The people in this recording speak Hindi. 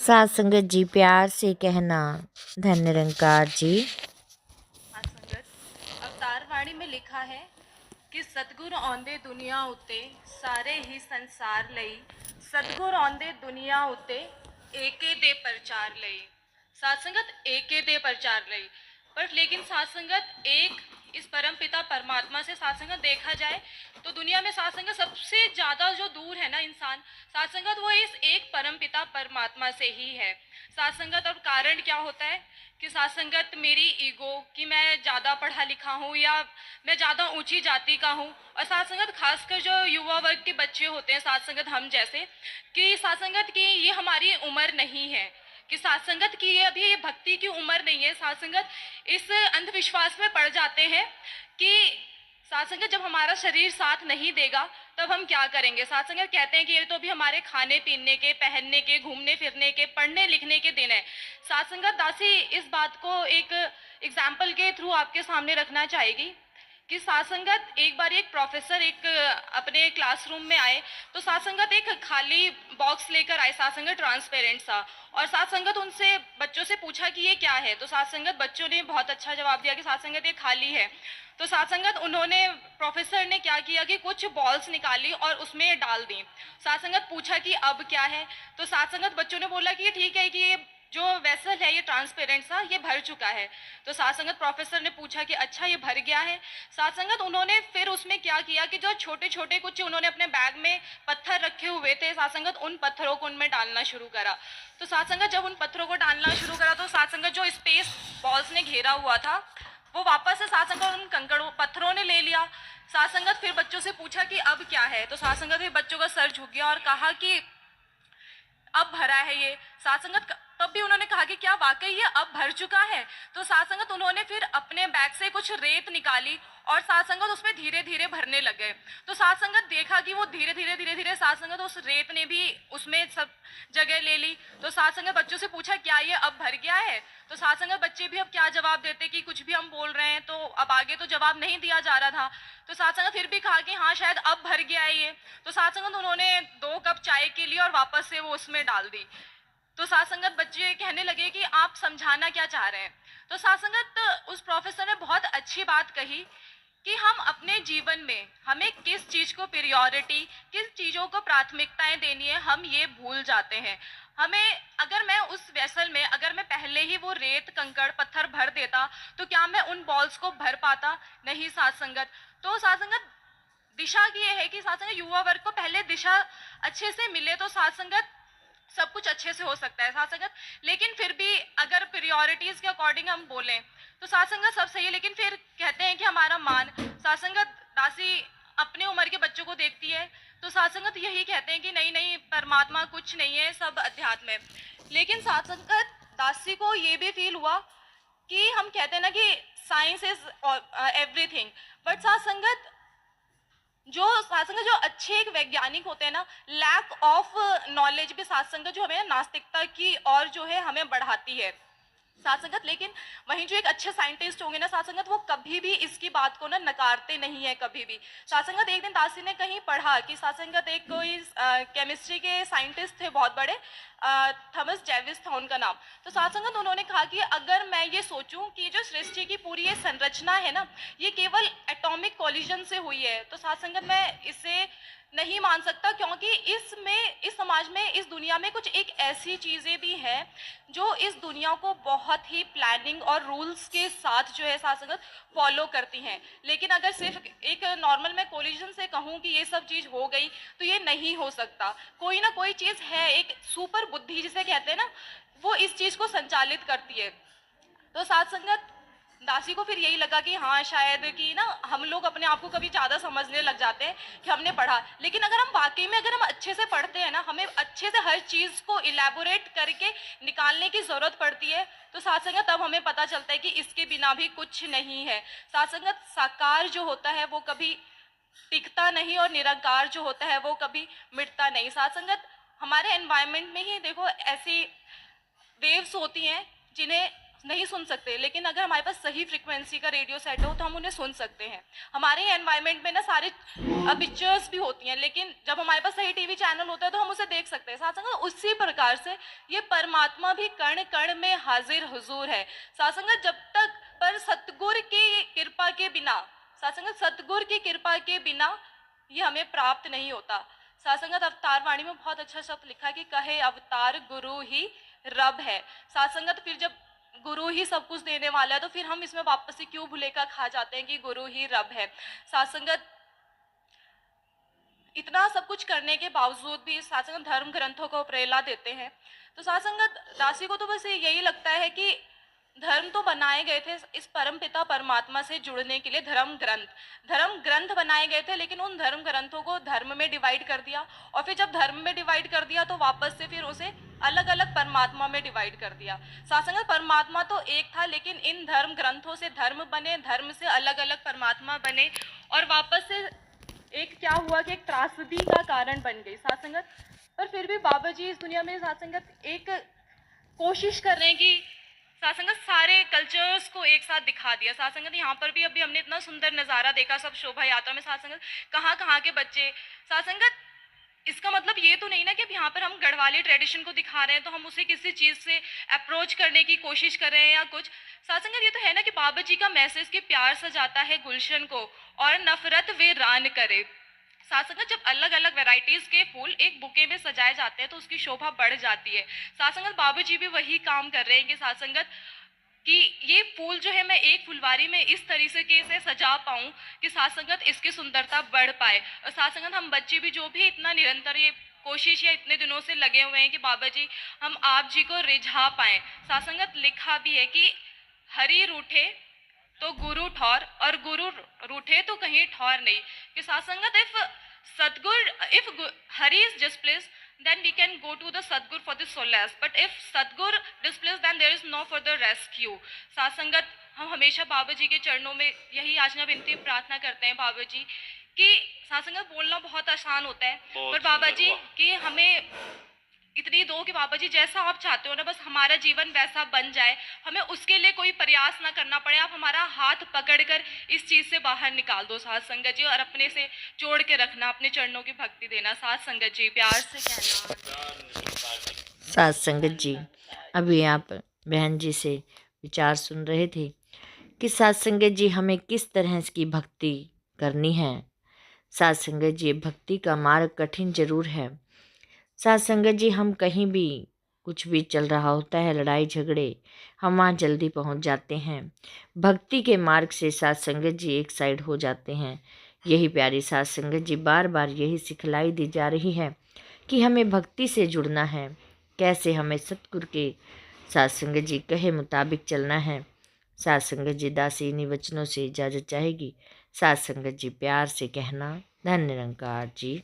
साथ संगत जी प्यार से कहना। धन निरंकार जी। साथ संगत अवतार वाणी में लिखा है कि सतगुर आंदे दुनिया उते सारे ही संसार लई। सतगुर आंदे दुनिया उते एके दे प्रचार लई। साथ संगत एके दे प्रचार लई। पर लेकिन साथ संगत एक इस परम पिता परमात्मा से साथ संगत देखा जाए तो दुनिया में साथ संगत सबसे ज़्यादा जो दूर है ना इंसान साथ संगत वो इस एक परम पिता परमात्मा से ही है। साथ संगत और कारण क्या होता है कि साथ संगत मेरी ईगो कि मैं ज़्यादा पढ़ा लिखा हूँ या मैं ज़्यादा ऊंची जाति का हूँ। और साथ संगत खासकर जो युवा वर्ग के बच्चे होते हैं साथ संगत हम जैसे कि साथ संगत की ये हमारी उम्र नहीं है कि साथ संगत की ये अभी भक्ति की उम्र नहीं है। साथ संगत इस अंधविश्वास में पड़ जाते हैं कि साथ संगत जब हमारा शरीर साथ नहीं देगा तब हम क्या करेंगे। साथ संगत कहते हैं कि ये तो अभी हमारे खाने पीने के, पहनने के, घूमने फिरने के, पढ़ने लिखने के दिन है। साथ संगत दासी इस बात को एक एग्जाम्पल के थ्रू आपके सामने रखना चाहेगी कि साथ संगत एक बार एक प्रोफेसर एक अपने क्लासरूम में आए तो साथ संगत एक खाली बॉक्स लेकर आए साथ संगत ट्रांसपेरेंट सा। और साथ संगत उनसे बच्चों से पूछा कि ये क्या है तो साथ संगत बच्चों ने बहुत अच्छा जवाब दिया कि साथ संगत ये खाली है। तो साथ संगत उन्होंने प्रोफेसर ने क्या किया कि कुछ बॉल्स निकाली और उसमें डाल दी। साथ संगत पूछा कि अब क्या है तो साथ संगत बच्चों ने बोला कि ये ठीक है कि ये जो वेसल है ये ट्रांसपेरेंट सा ये भर चुका है। तो साथ संगत प्रोफेसर ने पूछा कि अच्छा ये भर गया है। साथ संगत उन्होंने फिर उसमें क्या किया कि जो छोटे छोटे कुछ उन्होंने अपने बैग में पत्थर रखे हुए थे साथ संगत उन पत्थरों को उनमें डालना शुरू करा। तो साथ संगत जब उन पत्थरों को डालना शुरू करा तो साथ संगत जो स्पेस बॉल्स ने घेरा हुआ था वो वापस से साथ संगत उन कंकड़ों पत्थरों ने ले लिया। साथ संगत फिर बच्चों से पूछा कि अब क्या है तो साथ संगत फिर बच्चों का सर झुक गया और कहा कि अब भरा है ये। साथ संगत तब भी उन्होंने कहा कि क्या वाकई ये अब भर चुका है। तो साथ संगत उन्होंने फिर अपने बैग से कुछ रेत निकाली और साथ संगत उसमें धीरे धीरे भरने लग गए। तो साथ संगत देखा कि वो धीरे धीरे साथ संगत उस रेत ने भी उसमें सब जगह ले ली। तो साथ संगत बच्चों से पूछा क्या ये अब भर गया है। तो साथ संगत बच्चे भी अब क्या जवाब देते कि कुछ भी हम बोल रहे हैं तो अब आगे तो जवाब नहीं दिया जा रहा था। तो साथ संगत फिर भी कहा कि हाँ शायद अब भर गया है ये। तो साथ संगत उन्होंने 2 कप चाय के लिए और वापस से वो उसमें डाल दी। तो साथ संगत बच्चे कहने लगे कि आप समझाना क्या चाह रहे हैं। तो साथ संगत उस प्रोफेसर ने बहुत अच्छी बात कही कि हम अपने जीवन में हमें किस चीज़ को प्रायोरिटी, किस चीज़ों को प्राथमिकताएं देनी है हम ये भूल जाते हैं। हमें अगर मैं उस वेसल में अगर मैं पहले ही वो रेत कंकड़ पत्थर भर देता तो क्या मैं उन बॉल्स को भर पाता। नहीं साथ संगत। तो साथ संगत दिशा की ये है कि साथ संगत युवा वर्ग को पहले दिशा अच्छे से मिले तो साथ संगत सब कुछ अच्छे से हो सकता है। साथ संगत लेकिन फिर भी अगर प्रियोरिटीज के अकॉर्डिंग हम बोलें तो साथ संगत सब सही है लेकिन फिर कहते हैं कि हमारा मान साथ संगत दासी अपने उम्र के बच्चों को देखती है तो साथ संगत यही कहते हैं कि नहीं नहीं परमात्मा कुछ नहीं है सब अध्यात्म है। लेकिन साथ संगत दासी को ये भी फील हुआ कि हम कहते हैं ना कि साइंस इज एवरीथिंग। बट साथ संगत जो साथ संगत जो अच्छे एक वैज्ञानिक होते हैं ना लैक ऑफ नॉलेज भी साथ संगत जो हमें नास्तिकता की और जो है हमें बढ़ाती है साथ संगत। लेकिन वहीं जो एक अच्छे साइंटिस्ट होंगे ना साथ संगत वो कभी भी इसकी बात को ना नकारते नहीं है कभी भी। साथ संगत एक दिन दासी ने कहीं पढ़ा कि साथ संगत एक कोई केमिस्ट्री के साइंटिस्ट थे बहुत बड़े थॉमस जेविस था उनका नाम। तो साथ संगत उन्होंने कहा कि अगर मैं ये सोचूं कि जो सृष्टि की पूरी ये संरचना है ना ये केवल एटॉमिक कोलिजन से हुई है तो साथ संगत मैं इसे नहीं मान सकता क्योंकि इसमें इस समाज में इस दुनिया में कुछ एक ऐसी चीज़ें भी हैं जो इस दुनिया को बहुत ही प्लानिंग और रूल्स के साथ जो है साथ संगत फॉलो करती हैं। लेकिन अगर सिर्फ एक नॉर्मल मैं कोलिजन से कहूँ कि ये सब चीज़ हो गई तो ये नहीं हो सकता। कोई ना कोई चीज़ है एक सुपर बुद्धि जिसे कहते हैं ना वो इस चीज़ को संचालित करती है। तो साथ संगत दासी को फिर यही लगा कि हाँ शायद कि ना हम लोग अपने आप को कभी ज़्यादा समझने लग जाते हैं कि हमने पढ़ा। लेकिन अगर हम वाकई में अगर हम अच्छे से पढ़ते हैं ना हमें अच्छे से हर चीज़ को इलेबोरेट करके निकालने की ज़रूरत पड़ती है। तो साथ संगत तब हमें पता चलता है कि इसके बिना भी कुछ नहीं है। साथ संगत साकार जो होता है वो कभी टिकता नहीं और निराकार जो होता है वो कभी मिटता नहीं। साथ संगत हमारे एनवायरनमेंट में ही देखो ऐसी वेव्स होती हैं जिन्हें नहीं सुन सकते, लेकिन अगर हमारे पास सही फ्रिक्वेंसी का रेडियो सेट हो तो हम उन्हें सुन सकते हैं। हमारे एनवायरनमेंट में ना सारे पिक्चर्स भी होती हैं, लेकिन जब हमारे पास सही टीवी चैनल होता है तो हम उसे देख सकते हैं। साथ संगत उसी प्रकार से ये परमात्मा भी कण कण में हाजिर हुजूर है। साथ संगत जब तक पर सतगुर की कृपा के बिना, साथ संगत सतगुर की कृपा के बिना ये हमें प्राप्त नहीं होता। साथ संगत अवतार वाणी में बहुत अच्छा शब्द लिखा है कि कहे अवतार गुरु ही रब है। साथ संगत फिर जब गुरु ही सब कुछ देने वाला है तो फिर हम इसमें वापस से क्यों भूलेखा खा जाते हैं कि गुरु ही रब है। साथ संगत इतना सब कुछ करने के बावजूद भी साथ संगत धर्म ग्रंथों को प्रेरणा देते हैं। तो साथ संगत दासी को तो बस यही लगता है कि धर्म तो बनाए गए थे इस परम पिता परमात्मा से जुड़ने के लिए। धर्म ग्रंथ बनाए गए थे, लेकिन उन धर्म ग्रंथों को धर्म में डिवाइड कर दिया, और फिर जब धर्म में डिवाइड कर दिया तो वापस से फिर उसे अलग अलग परमात्मा में डिवाइड कर दिया। सासंगत परमात्मा तो एक था, लेकिन इन धर्म ग्रंथों से धर्म बने, धर्म से अलग अलग परमात्मा बने, और वापस से एक क्या हुआ कि एक त्रासदी का कारण बन गई सासंगत। पर फिर भी बाबा जी इस दुनिया में सासंगत एक कोशिश कर रहे हैं कि सासंगत सारे कल्चर्स को एक साथ दिखा दिया। सासंगत यहाँ पर भी अभी हमने इतना सुंदर नज़ारा देखा सब शोभा यात्रा में। सासंगत कहाँ कहाँ के बच्चे, सासंगत इसका मतलब ये तो नहीं ना कि अब यहाँ पर हम गढ़वाली ट्रेडिशन को दिखा रहे हैं तो हम उसे किसी चीज़ से अप्रोच करने की कोशिश कर रहे हैं या कुछ। सासंगत ये तो है ना कि बाबा जी का मैसेज कि प्यार सजाता है गुलशन को और नफरत वे रान करे। साथ संगत जब अलग अलग वैरायटीज के फूल एक बुके में सजाए जाते हैं तो उसकी शोभा बढ़ जाती है। साथ संगत बाबू जी भी वही काम कर रहे हैं कि साथ संगत कि ये फूल जो है मैं एक फुलवारी में इस तरीके से सजा पाऊँ कि साथ संगत इसकी सुंदरता बढ़ पाए। और साथ संगत हम बच्चे भी जो भी इतना निरंतर ये कोशिश या इतने दिनों से लगे हुए हैं कि बाबा जी हम आप जी को रिझा पाएँ। साथ संगत लिखा भी है कि हरि रूठे तो गुरु ठौर और गुरु रूठे तो कहीं ठौर नहीं। कि सासंगत if Hari is displeased, then we can go to the Sadgur for the solace, but if Sadgur displeased, then there is no further rescue। सासंगत हम हमेशा बाबा जी के चरणों में यही याचना विनती प्रार्थना करते हैं बाबा जी कि सासंगत बोलना बहुत आसान होता है, पर बाबा जी कि हमें इतनी दो कि बाबा जी जैसा आप चाहते हो ना बस हमारा जीवन वैसा बन जाए, हमें उसके लिए कोई प्रयास ना करना पड़े। आप हमारा हाथ पकड़कर इस चीज़ से बाहर निकाल दो साथ संगत जी, और अपने से जोड़ के रखना, अपने चरणों की भक्ति देना साथ संगत जी, प्यार से कहना। साथ संगत जी, अभी आप बहन जी से विचार सुन रहे थे कि साथ संगत जी हमें किस तरह की भक्ति करनी है। साथ संगत जी भक्ति का मार्ग कठिन जरूर है। साथ संगत जी हम कहीं भी कुछ भी चल रहा होता है, लड़ाई झगड़े, हम वहाँ जल्दी पहुँच जाते हैं। भक्ति के मार्ग से साथ संगत जी एक साइड हो जाते हैं। यही प्यारी साथ संगत जी बार बार यही सिखलाई दी जा रही है कि हमें भक्ति से जुड़ना है, कैसे हमें सतगुरु के साथ संगत जी कहे मुताबिक चलना है। साथ संगत जी दासी इन्हीं वचनों से इजाज़त चाहेगी। साथ संगत जी प्यार से कहना, धन्य निरंकार जी।